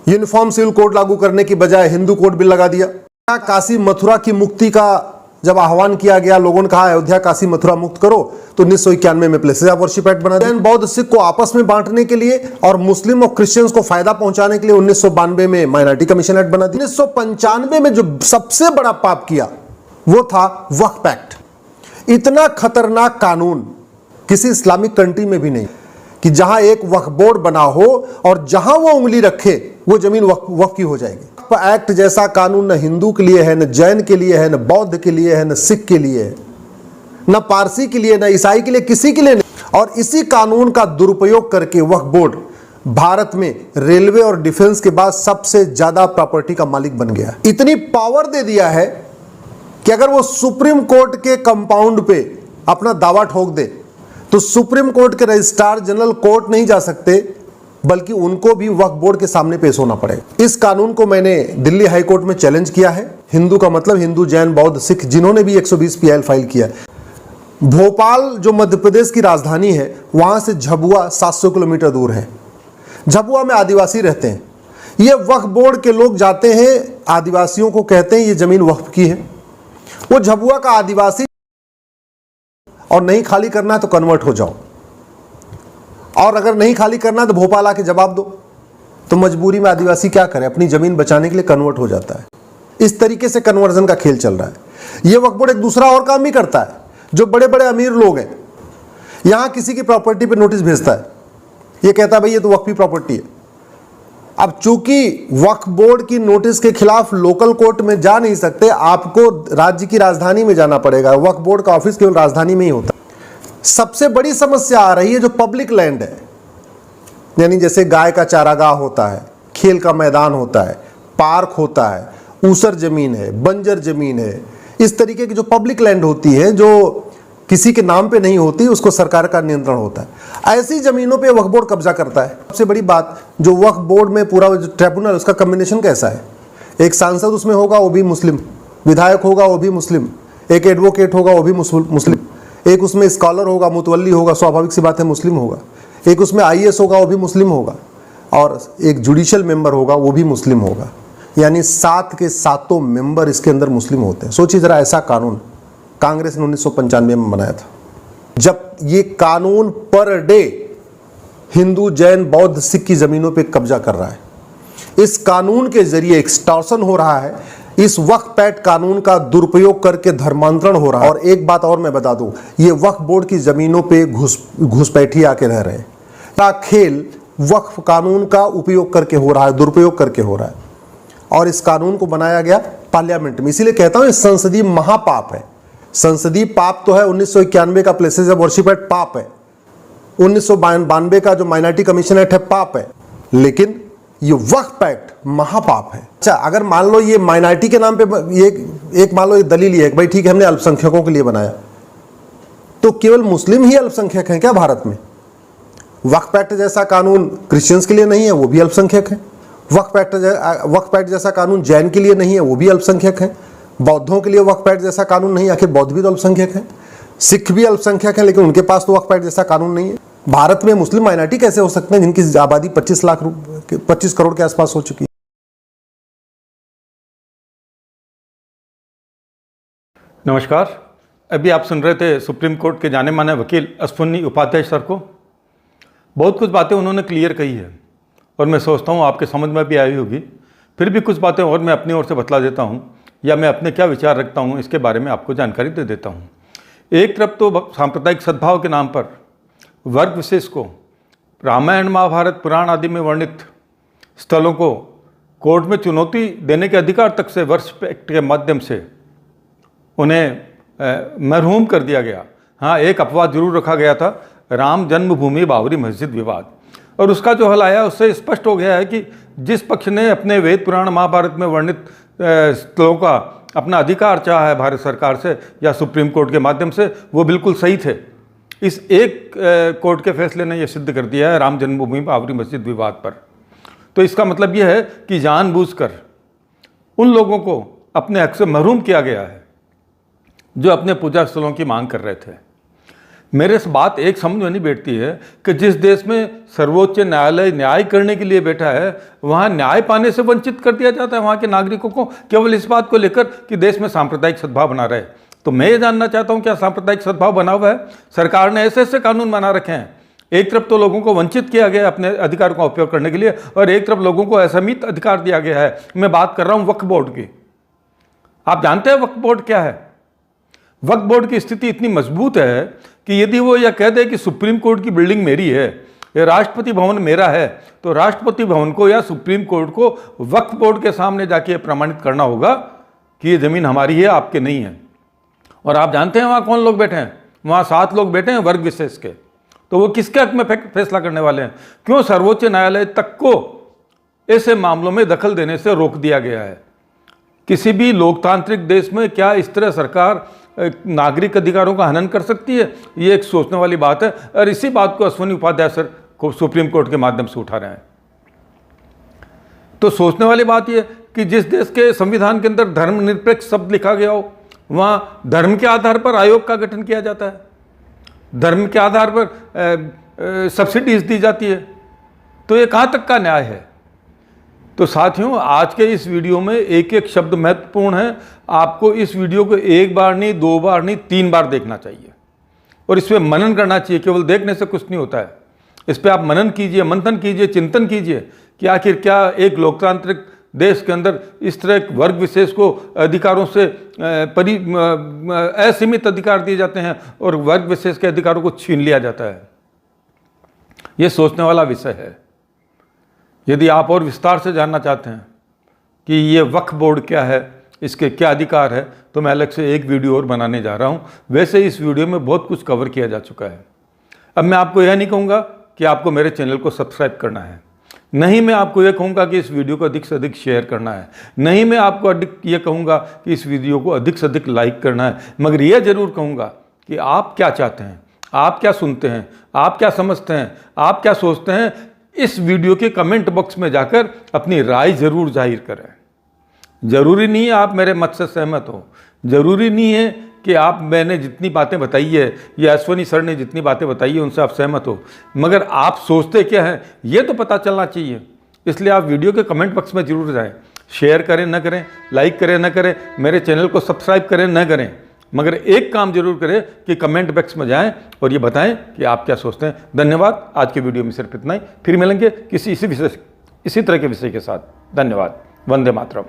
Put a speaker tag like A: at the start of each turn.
A: Uniform civil code लागू करने की बजाय हिंदू कोड बिल लगा दिया। काशी मथुरा की मुक्ति का जब आह्वान किया गया, लोगों ने कहा अयोध्या काशी मथुरा मुक्त करो, तो 1991 में प्लेसेस ऑफ वर्शिप एक्ट बना दिया। बौद्ध सिख को आपस में बांटने के लिए और मुस्लिम और क्रिश्चियंस को फायदा पहुंचाने के लिए 1992 में माइनॉरिटी कमीशन एक्ट बना दिया। 1995 में जो सबसे बड़ा पाप किया वो था वक्फ एक्ट। इतना खतरनाक कानून किसी इस्लामिक कंट्री में भी नहीं कि जहां एक वक्फ बोर्ड बना हो और जहां वो उंगली रखे वो जमीन वक्फ की हो जाएगी। एक्ट जैसा कानून न हिंदू के लिए है, न जैन के लिए है, न बौद्ध के लिए है, न सिख के लिए है, न पारसी के लिए, न ईसाई के लिए, किसी के लिए नहीं। और इसी कानून का दुरुपयोग करके वक्फ बोर्ड भारत में रेलवे और डिफेंस के बाद सबसे ज्यादा प्रॉपर्टी का मालिक बन गया। इतनी पावर दे दिया है कि अगर वो सुप्रीम कोर्ट के कंपाउंड पे अपना दावा ठोक दे तो सुप्रीम कोर्ट के रजिस्ट्रार जनरल कोर्ट नहीं जा सकते, बल्कि उनको भी वक्फ बोर्ड के सामने पेश होना पड़ेगा। इस कानून को मैंने दिल्ली हाई कोर्ट में चैलेंज किया है। हिंदू का मतलब हिंदू, जैन, बौद्ध, सिख, जिन्होंने भी 120 PIL फाइल किया। भोपाल जो मध्य प्रदेश की राजधानी है, वहां से झाबुआ 700 किलोमीटर दूर है। झाबुआ में आदिवासी रहते हैं। ये वक्फ बोर्ड के लोग जाते हैं, आदिवासियों को कहते हैं ये जमीन वक्फ की है। वो झाबुआ का आदिवासी और नहीं खाली करना है तो कन्वर्ट हो जाओ, और अगर नहीं खाली करना है तो भोपाल आके जवाब दो। तो मजबूरी में आदिवासी क्या करे, अपनी जमीन बचाने के लिए कन्वर्ट हो जाता है। इस तरीके से कन्वर्जन का खेल चल रहा है। यह वक्फ बोर्ड एक दूसरा और काम भी करता है। जो बड़े बड़े अमीर लोग हैं, यहां किसी की प्रॉपर्टी पे नोटिस भेजता है, यह कहता है भाई ये तो वक्फी प्रॉपर्टी है। अब चूंकि वक्फ बोर्ड की नोटिस के खिलाफ लोकल कोर्ट में जा नहीं सकते, आपको राज्य की राजधानी में जाना पड़ेगा। वक्फ बोर्ड का ऑफिस केवल राजधानी में ही होता है। सबसे बड़ी समस्या आ रही है जो पब्लिक लैंड है, यानी जैसे गाय का चारागाह होता है, खेल का मैदान होता है, पार्क होता है, ऊसर जमीन है, बंजर जमीन है, इस तरीके की जो पब्लिक लैंड होती है, जो किसी के नाम पे नहीं होती, उसको सरकार का नियंत्रण होता है। ऐसी जमीनों पे वक्फ बोर्ड कब्जा करता है। सबसे बड़ी बात, जो वक्फ बोर्ड में पूरा जो ट्रिब्यूनल, उसका कॉम्बिनेशन कैसा है? एक सांसद उसमें होगा, वो भी मुस्लिम, विधायक होगा वो भी मुस्लिम, एक एडवोकेट होगा वो भी मुस्लिम, एक उसमें स्कॉलर होगा, मुतवल्ली होगा, स्वाभाविक सी बात है मुस्लिम होगा, एक उसमें IAS होगा वो भी मुस्लिम होगा, और एक जुडिशियल मेंबर होगा वो भी मुस्लिम होगा। यानी 7 के 7 मेंबर इसके अंदर मुस्लिम होते हैं। सोचिए जरा, ऐसा कानून कांग्रेस ने 1995 में बनाया था। जब ये कानून पर डे हिंदू, जैन, बौद्ध, सिख की जमीनों पे कब्जा कर रहा है। इस कानून के जरिए एक्सटॉर्शन हो रहा है। इस वक्फ एक्ट कानून का दुरुपयोग करके धर्मांतरण हो रहा है। और एक बात और मैं बता दूं, ये वक्फ बोर्ड की जमीनों पे घुसपैठी आके रह रहे हैं। खेल वक्फ कानून का उपयोग करके हो रहा है, दुरुपयोग करके हो रहा है। और इस कानून को बनाया गया पार्लियामेंट में। इसीलिए कहता हूं ये संसदीय महापाप है। संसदीय पाप तो है 1991 का प्लेसेस ऑफ वर्शिप एक्ट पाप है, 1992 का जो माइनॉरिटी कमीशन एक्ट है पाप है, लेकिन ये वक्फ एक्ट महापाप है। अच्छा, अगर मान लो ये माइनॉरिटी के नाम पे ये एक मान लो ये दलील है कि भाई ठीक है हमने अल्पसंख्यकों के लिए बनाया, तो केवल मुस्लिम ही अल्पसंख्यक हैं क्या भारत में? वक्फ एक्ट जैसा कानून क्रिश्चियंस के लिए नहीं है, वो भी अल्पसंख्यक है। वक्फ एक्ट जैसा कानून जैन के लिए नहीं है, वो भी अल्पसंख्यक है। बौद्धों के लिए वक्फ एक्ट जैसा कानून नहीं, आखिर बौद्ध भी तो अल्पसंख्यक है। सिख भी अल्पसंख्यक है, लेकिन उनके पास तो वक्फ एक्ट जैसा कानून नहीं है। भारत में मुस्लिम माइनॉरिटी कैसे हो सकते हैं जिनकी आबादी 25 करोड़ के आसपास हो चुकी है?
B: नमस्कार। अभी आप सुन रहे थे सुप्रीम कोर्ट के जाने माने वकील अश्विनी उपाध्याय सर को। बहुत कुछ बातें उन्होंने क्लियर कही है और मैं सोचता हूँ आपके समझ में भी आई होगी। फिर भी कुछ बातें और मैं अपनी ओर से बतला देता हूँ, या मैं अपने क्या विचार रखता हूँ इसके बारे में आपको जानकारी दे देता हूँ। एक तरफ तो सांप्रदायिक सद्भाव के नाम पर वर्ग विशेष को रामायण, महाभारत, पुराण आदि में वर्णित स्थलों को कोर्ट में चुनौती देने के अधिकार तक से वर्शिप एक्ट के माध्यम से उन्हें मरहूम कर दिया गया। हाँ, एक अपवाद जरूर रखा गया था, राम जन्मभूमि बाबरी मस्जिद विवाद, और उसका जो हल आया उससे स्पष्ट हो गया है कि जिस पक्ष ने अपने वेद पुराण महाभारत में वर्णित स्थलों का अपना अधिकार चाहा है भारत सरकार से या सुप्रीम कोर्ट के माध्यम से, वो बिल्कुल सही थे। इस एक कोर्ट के फैसले ने यह सिद्ध कर दिया है राम जन्मभूमि बाबरी मस्जिद विवाद पर। तो इसका मतलब यह है कि जानबूझकर उन लोगों को अपने हक से महरूम किया गया है जो अपने पूजा स्थलों की मांग कर रहे थे। मेरे से बात एक समझ में नहीं बैठती है कि जिस देश में सर्वोच्च न्यायालय न्याय करने के लिए बैठा है, वहाँ न्याय पाने से वंचित कर दिया जाता है वहाँ के नागरिकों को, केवल इस बात को लेकर कि देश में सांप्रदायिक सद्भाव बना रहे। तो मैं ये जानना चाहता हूँ, क्या सांप्रदायिक सद्भाव बना हुआ है? सरकार ने ऐसे ऐसे कानून बना रखे हैं, एक तरफ तो लोगों को वंचित किया गया अपने अधिकारों का उपयोग करने के लिए, और एक तरफ लोगों को असीमित अधिकार दिया गया है। मैं बात कर रहा हूँ वक्फ बोर्ड की। आप जानते हैं वक्फ बोर्ड क्या है? वक्फ बोर्ड की स्थिति इतनी मजबूत है कि यदि वो यह कह दे कि सुप्रीम कोर्ट की बिल्डिंग मेरी है, ये राष्ट्रपति भवन मेरा है, तो राष्ट्रपति भवन को या सुप्रीम कोर्ट को वक्फ बोर्ड के सामने जाके प्रमाणित करना होगा कि ये ज़मीन हमारी है, आपके नहीं है। और आप जानते हैं वहाँ कौन लोग बैठे हैं? वहाँ 7 लोग बैठे हैं वर्ग विशेष के। तो वो किसके हक में फैसला करने वाले हैं? क्यों सर्वोच्च न्यायालय तक को ऐसे मामलों में दखल देने से रोक दिया गया है? किसी भी लोकतांत्रिक देश में क्या इस तरह सरकार नागरिक अधिकारों का हनन कर सकती है? ये एक सोचने वाली बात है, और इसी बात को अश्विनी उपाध्याय सर को सुप्रीम कोर्ट के माध्यम से उठा रहे हैं। तो सोचने वाली बात यह कि जिस देश के संविधान के अंदर धर्मनिरपेक्ष शब्द लिखा गया हो, वहाँ धर्म के आधार पर आयोग का गठन किया जाता है, धर्म के आधार पर सब्सिडीज दी जाती है। तो ये कहाँ तक का न्याय है? तो साथियों, आज के इस वीडियो में एक एक शब्द महत्वपूर्ण है। आपको इस वीडियो को 1 बार नहीं, 2 बार नहीं, 3 बार देखना चाहिए और इस पर मनन करना चाहिए। केवल देखने से कुछ नहीं होता है, इस पर आप मनन कीजिए, मंथन कीजिए, चिंतन कीजिए कि आखिर क्या एक लोकतांत्रिक देश के अंदर इस तरह एक वर्ग विशेष को अधिकारों से असीमित अधिकार दिए जाते हैं और वर्ग विशेष के अधिकारों को छीन लिया जाता है। यह सोचने वाला विषय है। यदि आप और विस्तार से जानना चाहते हैं कि ये वक्फ बोर्ड क्या है, इसके क्या अधिकार है, तो मैं अलग से एक वीडियो और बनाने जा रहा हूँ। वैसे इस वीडियो में बहुत कुछ कवर किया जा चुका है। अब मैं आपको यह नहीं कहूँगा कि आपको मेरे चैनल को सब्सक्राइब करना है, नहीं मैं आपको यह कहूँगा कि इस वीडियो को अधिक से अधिक शेयर करना है, नहीं मैं आपको ये कहूँगा कि इस वीडियो को अधिक से अधिक लाइक करना है, मगर यह ज़रूर कहूँगा कि आप क्या चाहते हैं, आप क्या सुनते हैं, आप क्या समझते हैं, आप क्या सोचते हैं। इस वीडियो के कमेंट बॉक्स में जाकर अपनी राय ज़रूर जाहिर करें। ज़रूरी नहीं है आप मेरे मत से सहमत हो, ज़रूरी नहीं है कि आप मैंने जितनी बातें बताई है या अश्विनी सर ने जितनी बातें बताई है उनसे आप सहमत हो, मगर आप सोचते क्या हैं ये तो पता चलना चाहिए। इसलिए आप वीडियो के कमेंट बॉक्स में ज़रूर जाएं, शेयर करें न करें, लाइक करें न करें, मेरे चैनल को सब्सक्राइब करें न करें, मगर एक काम जरूर करें कि कमेंट बॉक्स में जाएं और ये बताएं कि आप क्या सोचते हैं। धन्यवाद। आज के वीडियो में सिर्फ इतना ही, फिर मिलेंगे किसी इसी तरह के विषय के साथ। धन्यवाद। वंदे मातरम।